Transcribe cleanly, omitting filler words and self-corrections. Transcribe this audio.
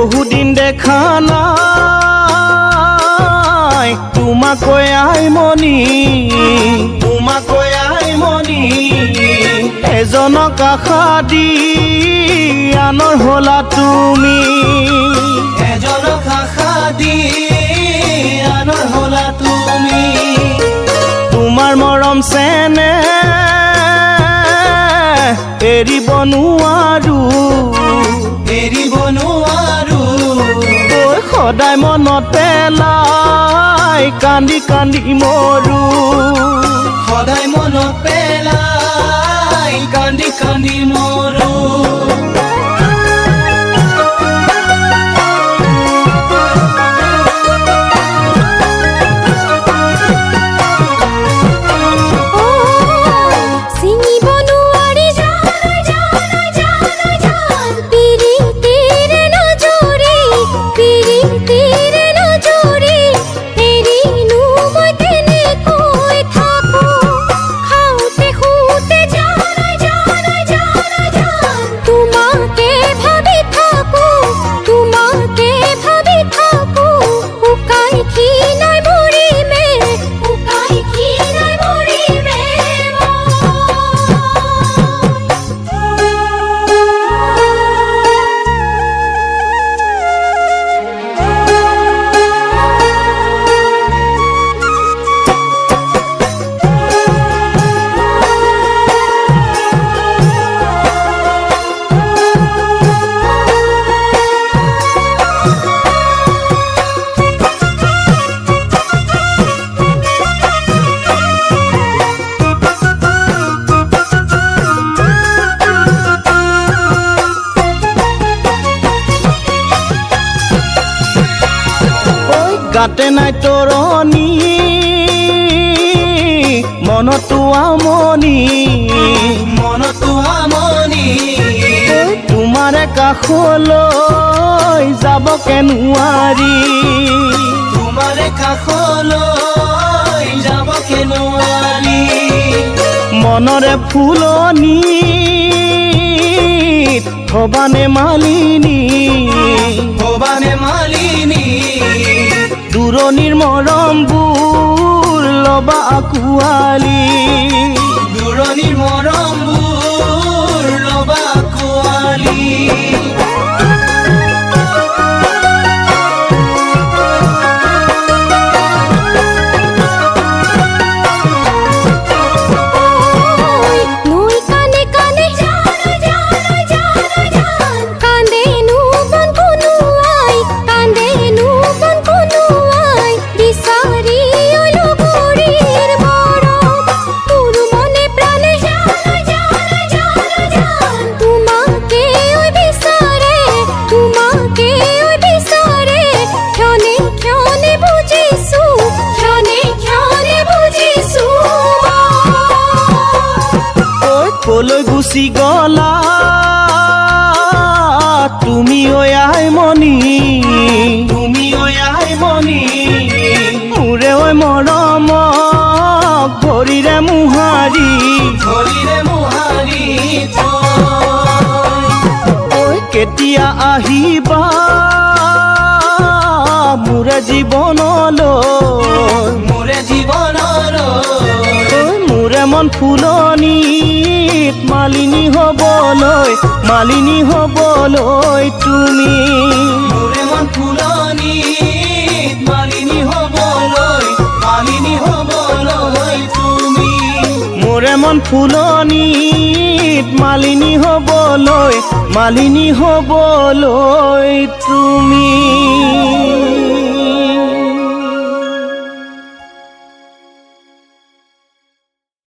বহুদিন দেখা নাই তোমাকৈ আইমণি এজনক আশা দি আনৰ হলা তুমি তোমাৰ মৰম চেনে এৰিব নোৱাৰো সদায় মনত পেলাই কান্দি কান্দি মৰো গাতে নাই তৰণি মনতো আমনি তোমাৰে কাষলৈ যাবকে নোৱাৰি মনৰে ফুলনি থবানে মালিনী দূৰণিৰ মৰমবোৰ লবা আঁকোৱালি কলৈ গুচি গলা তুমি ঐ আইমণি মোৰে ঐ মৰম ভৰিৰে মোহাৰি কেতিয়া আহিবা মোৰে জীৱনলৈ মোৰে মন ফুলনিত মালিনী হবলৈ তুমি মোৰে মন ফুলনিত মালিনী হবলৈ তুমি